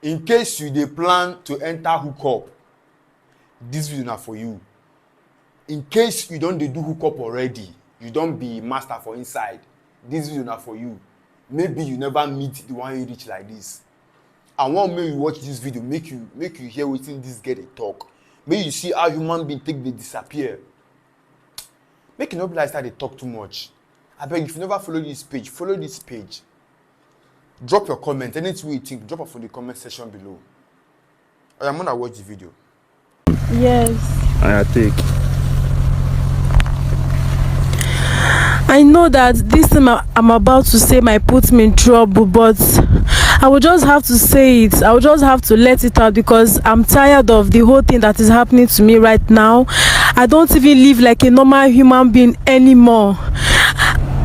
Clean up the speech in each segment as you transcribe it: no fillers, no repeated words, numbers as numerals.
In case you dey plan to enter hookup, this video na for you. In case you don dey do hookup already, you don be master for inside, this video na for you. Maybe you never meet the one you reach like this. I want make you watch this video, make you hear wetin this girl dey talk. Make you see how human being take dey disappear. Make you no be like say I dey talk too much. Abeg, if you never follow this page, follow this page. Drop your comment, anything you think, drop it for the comment section below. I am gonna watch the video. Yes. I take. I know that this thing I'm about to say might put me in trouble, but I will just have to say it. I will just have to let it out because I'm tired of the whole thing that is happening to me right now. I don't even live like a normal human being anymore.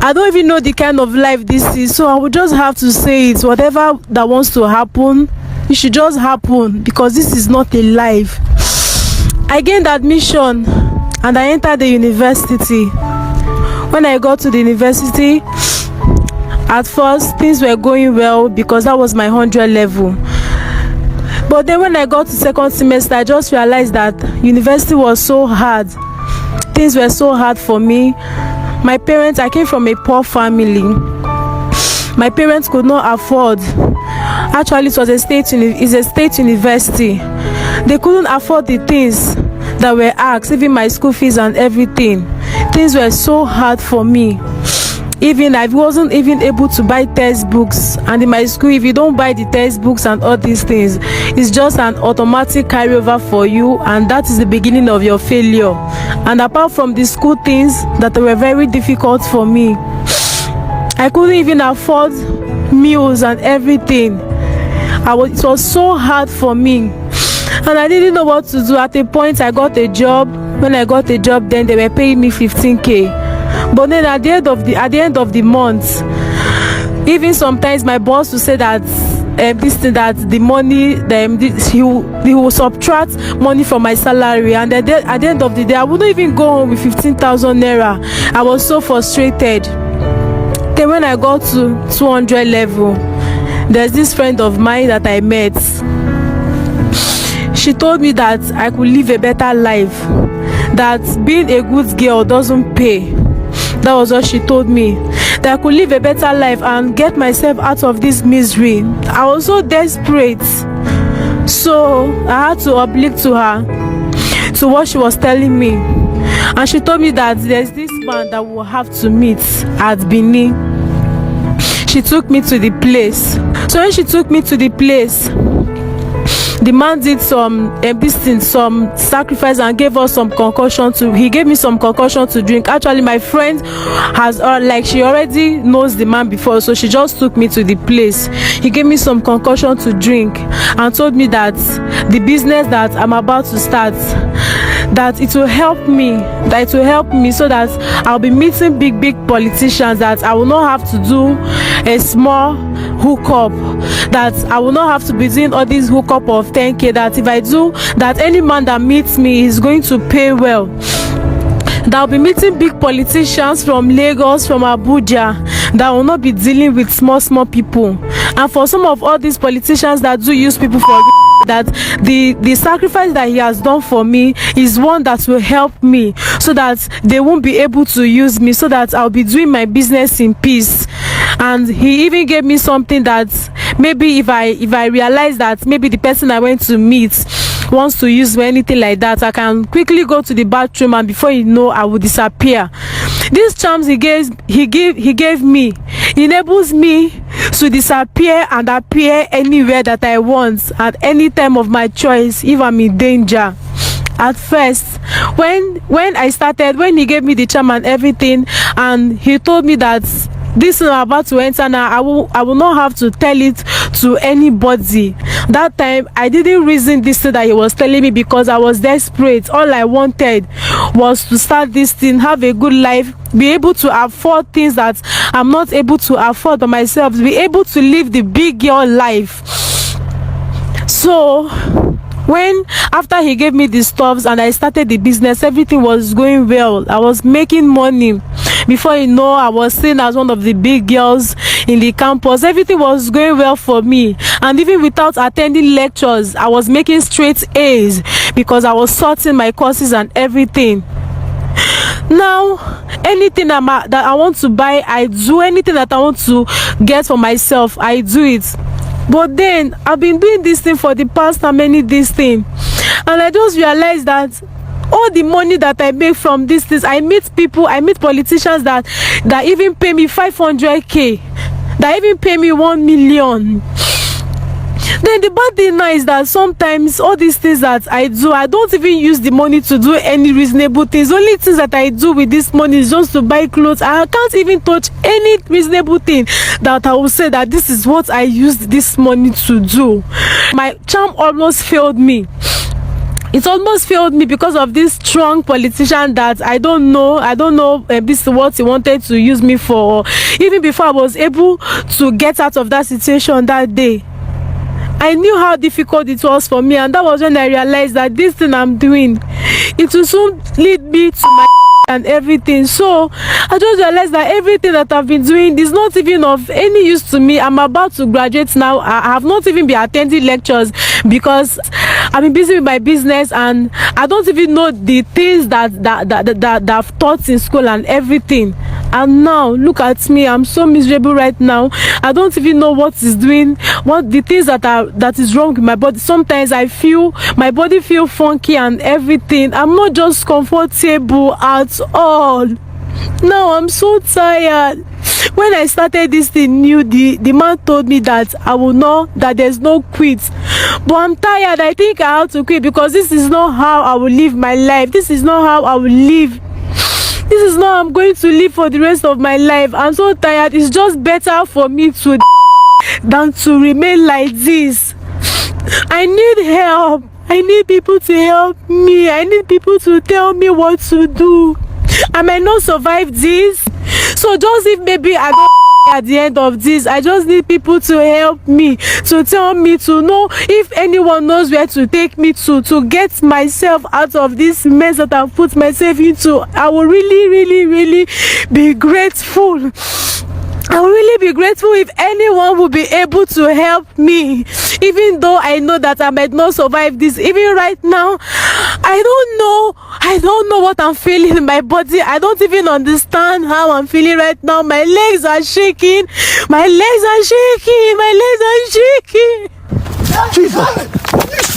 I don't even know the kind of life this is, so I will just have to say it. Whatever that wants to happen, it should just happen because this is not a life. I gained admission and I entered the university. When I got to the university, at first things were going well because that was my 100 level. But then when I got to second semester, I just realized that university was so hard. Things were so hard for me. My parents, I came from a poor family. My parents could not afford. Actually, it was a state university. They couldn't afford the things that were asked, even my school fees and everything. Things were so hard for me. Even I wasn't even able to buy textbooks. And in my school, if you don't buy the textbooks and all these things, it's just an automatic carryover for you, and that is the beginning of your failure. And apart from the school things that were very difficult for me, I couldn't even afford meals and everything. It was so hard for me, and I didn't know what to do. At a point, I got a job. When I got a job, then they were paying me 15K. But then at the end of the month, even sometimes my boss would say that the money, he will subtract money from my salary, and at the end of the day, I wouldn't even go home with 15,000 naira. I was so frustrated. Then when I got to 200 level, there's this friend of mine that I met. She told me that I could live a better life, that being a good girl doesn't pay. That was what she told me, that I could live a better life and get myself out of this misery. I was so desperate, so I had to oblige to her, to what she was telling me. And she told me that there's this man that we'll have to meet at Bini. She took me to the place. So when she took me to the place, the man did some sacrifice and gave us some concoction to. He gave me some concoction to drink. Actually, my friend has she already knows the man before, so she just took me to the place. He gave me some concoction to drink and told me that the business that I'm about to start, that it will help me, so that I'll be meeting big politicians, that I will not have to do a small hookup, that I will not have to be doing all these hookup of 10K, that if I do that, any man that meets me is going to pay well, that I'll be meeting big politicians from Lagos, from Abuja, that will not be dealing with small people. And for some of all these politicians that do use people for that, the sacrifice that he has done for me is one that will help me, so that they won't be able to use me, so that I'll be doing my business in peace. And he even gave me something that maybe if I realize that maybe the person I went to meet wants to use me, anything like that, I can quickly go to the bathroom, and before you know, I will disappear. These charms he gave me enables me to disappear and appear anywhere that I want at any time of my choice if I'm in danger. At first, when he gave me the charm and everything, and he told me that this is about to enter now, I will not have to tell it to anybody. That time I didn't reason this thing that he was telling me because I was desperate. All I wanted was to start this thing, have a good life, be able to afford things that I'm not able to afford by myself, be able to live the big girl life. So after he gave me the stuffs and I started the business, everything was going well. I was making money Before you know, I was seen as one of the big girls in the campus. Everything was going well for me, and even without attending lectures, I was making straight A's because I was sorting my courses and everything. Now, anything that I want to buy, I do. Anything that I want to get for myself, I do it. But then I've been doing this thing for the past how many this thing, and I just realized that all the money that I make from these things, I meet politicians that even pay me 500k, that even pay me 1 million. Then the bad thing now is that sometimes all these things that I do, I don't even use the money to do any reasonable things. Only things that I do with this money is just to buy clothes. I can't even touch any reasonable thing that I will say that this is what I used this money to do. My charm almost failed me. It almost failed me because of this strong politician that I don't know this is what he wanted to use me for. Even before I was able to get out of that situation that day, I knew how difficult it was for me, and that was when I realized that this thing I'm doing, it will soon lead me to my and everything. So I just realized that everything that I've been doing is not even of any use to me. I'm about to graduate now. I have not even been attending lectures because I've been busy with my business, and I don't even know the things that I've taught in school and everything. And now look at me, I'm so miserable right now. I don't even know what is doing, what the things that is wrong with my body. Sometimes I feel my body feel funky and everything. I'm not just comfortable at all. Now I'm so tired. When I started this thing new, the man told me that I will know that there's no quit. But I'm tired. I think I have to quit because this is not how I will live my life. This is not how I will live. This is not how I'm going to live for the rest of my life. I'm so tired. It's just better for me to than to remain like this. I need help. I need people to help me. I need people to tell me what to do. I might not survive this. So just if maybe I don't at the end of this, I just need people to help me, to tell me, to know if anyone knows where to take me to get myself out of this mess that I've put myself into. I will really be grateful. I will really be grateful if anyone will be able to help me, even though I know that I might not survive this. Even right now, I don't know what I'm feeling in my body. I don't even understand how I'm feeling right now. My legs are shaking. My legs are shaking. My legs are shaking. Jesus!